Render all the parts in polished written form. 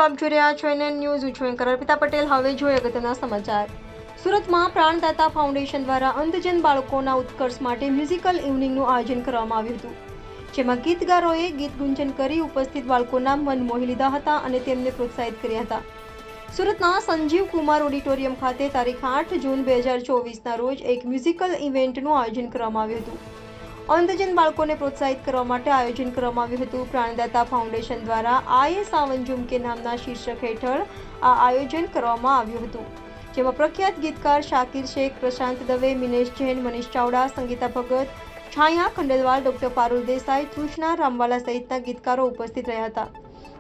આપ જોઈ રહ્યા છો એનએન ન્યૂઝ. હું છું એન્કર અર્પિતા પટેલ. હવે જોઈએ અગત્યના સમાચાર. સુરતમાં પ્રાણદાતા ફાઉન્ડેશન દ્વારા અંધજન બાળકોના ઉત્કર્ષ માટે મ્યુઝિકલ ઇવનિંગનું આયોજન કરવામાં આવ્યું હતું, જેમાં ગીતકારોએ ગીત ગુંજન કરી ઉપસ્થિત બાળકોના મન મોહી લીધા હતા અને તેમને પ્રોત્સાહિત કર્યા હતા. સુરતના સંજીવ કુમાર ઓડિટોરિયમ ખાતે તારીખ 8 જૂન 2024ના રોજ એક મ્યુઝિકલ ઇવેન્ટનું આયોજન કરવામાં આવ્યું હતું. અંધજન બાળકોને પ્રોત્સાહિત કરવા માટે આયોજન કરવામાં આવ્યું હતું. પ્રાણદાતા ફાઉન્ડેશન દ્વારા આયે સાવંજુમ કે નામના શીર્ષક હેઠળ આ આયોજન કરવામાં આવ્યું હતું, જેમાં પ્રખ્યાત ગીતકાર શાકિર શેખ, પ્રશાંત દવે, મિનેશ જૈન, મનીષ ચાવડા, સંગીતા ભગત, છાયા ખંડેલવાલ, ડોક્ટર પારુલ દેસાઈ, તૃષ્ણા રામવાલા સહિતના ગીતકારો ઉપસ્થિત રહ્યા હતા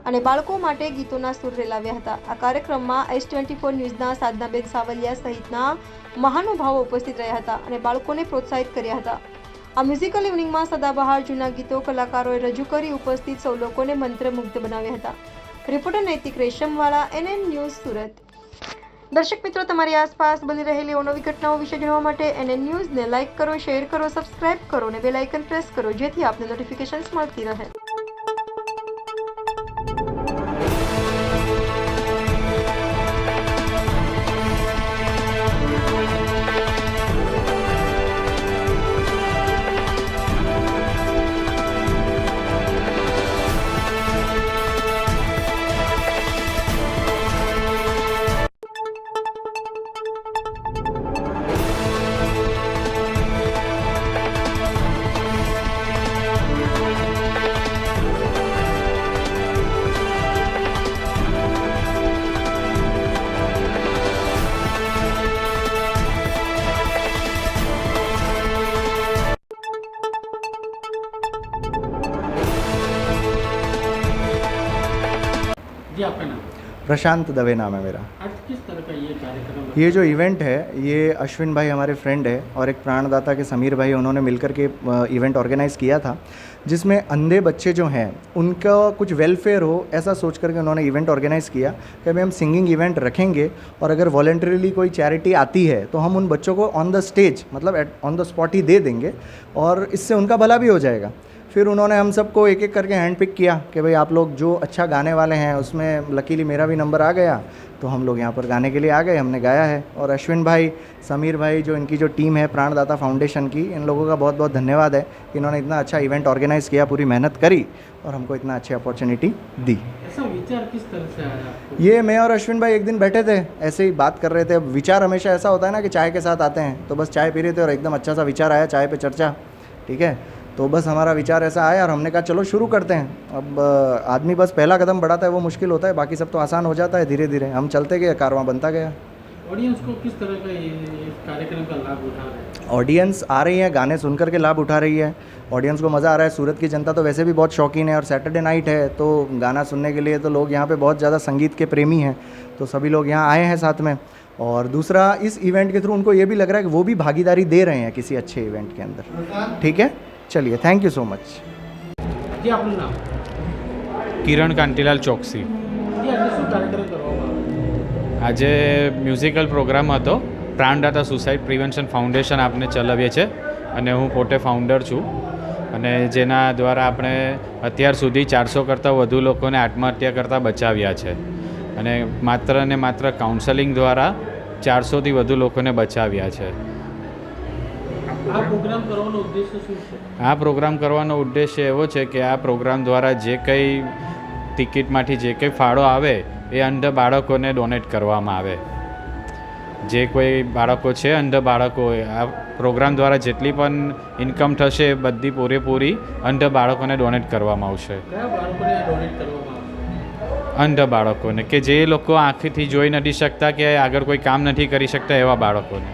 અને બાળકો માટે ગીતોના સૂર રેલાવ્યા હતા. આ કાર્યક્રમમાં S24 ન્યૂઝના સાધનાબેન સાવલિયા સહિતના મહાનુભાવો ઉપસ્થિત રહ્યા હતા અને બાળકોને પ્રોત્સાહિત કર્યા હતા. આ મ્યુઝિકલ ઇવનિંગમાં સદાબહાર જૂના ગીતો કલાકારોએ રજૂ કરી ઉપસ્થિત સૌ લોકોને મંત્રમુગ્ધ બનાવ્યા હતા. રિપોર્ટર નૈતિક રેશમવાળા, NN ન્યૂઝ, સુરત. દર્શક મિત્રો, તમારી આસપાસ બની રહેલી અવનવી ઘટનાઓ વિશે જાણવા માટે NN ન્યૂઝને લાઇક કરો, શેર કરો, સબસ્ક્રાઇબ કરો અને બેલ આઇકન પ્રેસ કરો, જેથી આપને નોટિફિકેશન્સ મળતી રહે. जी, आपका नाम? प्रशांत दवे नाम है मेरा. आज किस तरह का ये कार्यक्रम? ये जो इवेंट है, ये अश्विन भाई हमारे फ्रेंड है और एक प्राणदाता के समीर भाई, उन्होंने मिलकर के इवेंट ऑर्गेनाइज़ किया था, जिसमें अंधे बच्चे जो हैं उनका कुछ वेलफेयर हो, ऐसा सोच करके उन्होंने इवेंट ऑर्गेनाइज़ किया कि भाई हम सिंगिंग इवेंट रखेंगे और अगर वॉलंटरीली कोई चैरिटी आती है तो हम उन बच्चों को ऑन द स्टेज, मतलब ऑन द स्पॉट ही दे देंगे और इससे उनका भला भी हो जाएगा. फिर उन्होंने हम सबको एक एक करके हैंड पिक किया कि भाई आप लोग जो अच्छा गाने वाले हैं, उसमें लकीली मेरा भी नंबर आ गया, तो हम लोग यहाँ पर गाने के लिए आ गए, हमने गाया है. और अश्विन भाई, समीर भाई, जो इनकी जो टीम है प्राणदाता फाउंडेशन की, इन लोगों का बहुत बहुत धन्यवाद है कि इन्होंने इतना अच्छा इवेंट ऑर्गेनाइज़ किया, पूरी मेहनत करी और हमको इतना अच्छी अपॉर्चुनिटी दी. ऐसा विचार किस तरह से आया आपको? ये मैं और अश्विन भाई एक दिन बैठे थे, ऐसे ही बात कर रहे थे. अब विचार हमेशा ऐसा होता है ना कि चाय के साथ आते हैं, तो बस चाय पी रहे थे और एकदम अच्छा सा विचार आया, चाय पे चर्चा, ठीक है. तो बस हमारा विचार ऐसा आया और हमने कहा चलो शुरू करते हैं. अब आदमी बस पहला कदम बढ़ाता है, वो मुश्किल होता है, बाकी सब तो आसान हो जाता है. धीरे धीरे हम चलते गए, कारवां बनता गया. ऑडियंस को किस तरह का ये कार्यक्रम का लाभ उठा रहे हैं? ऑडियंस आ रही है, गाने सुन कर के लाभ उठा रही है, ऑडियंस को मज़ा आ रहा है. सूरत की जनता तो वैसे भी बहुत शौकीन है और सैटरडे नाइट है तो गाना सुनने के लिए तो लोग यहाँ पे बहुत ज़्यादा संगीत के प्रेमी हैं, तो सभी लोग यहाँ आए हैं साथ में. और दूसरा, इस इवेंट के थ्रू उनको ये भी लग रहा है कि वो भी भागीदारी दे रहे हैं किसी अच्छे इवेंट के अंदर. ठीक है, चलिए, थैंक यू सो मच. जी, आपનું નામ? કિરણ કાંતિલાલ ચોકસી. जी, આજે શું કાર્યક્રમ કરવામાં આવ્યો? આજે મ્યુઝિકલ પ્રોગ્રામ હતો. પ્રાણદાતા સુસાઇડ પ્રિવેન્શન ફાઉન્ડેશન આપણે ચલાવીએ છીએ અને હું પોતે ફાઉન્ડર છું, અને જેના દ્વારા આપણે અત્યાર સુધી 400 કરતાં વધુ લોકોને આત્મહત્યા કરતાં બચાવ્યા છે અને માત્ર ને માત્ર કાઉન્સેલિંગ દ્વારા 400થી વધુ લોકોને બચાવ્યા છે. આ પ્રોગ્રામ કરવાનો ઉદ્દેશ્ય શું છે? આ પ્રોગ્રામ કરવાનો ઉદ્દેશ્ય એવો છે કે આ પ્રોગ્રામ દ્વારા જે કંઈ ટિકિટમાંથી જે કંઈ ફાળો આવે એ અંધ બાળકોને ડોનેટ કરવામાં આવે. જે કોઈ બાળકો છે, અંધ બાળકો, આ પ્રોગ્રામ દ્વારા જેટલી પણ ઇન્કમ થશે એ બધી પૂરેપૂરી અંધ બાળકોને ડોનેટ કરવામાં આવશે. કયા બાળકોને ડોનેટ કરવામાં આવશે? અંધ બાળકોને, કે જે લોકો આંખથી જોઈ નથી શકતા કે આગળ કોઈ કામ નથી કરી શકતા એવા બાળકોને.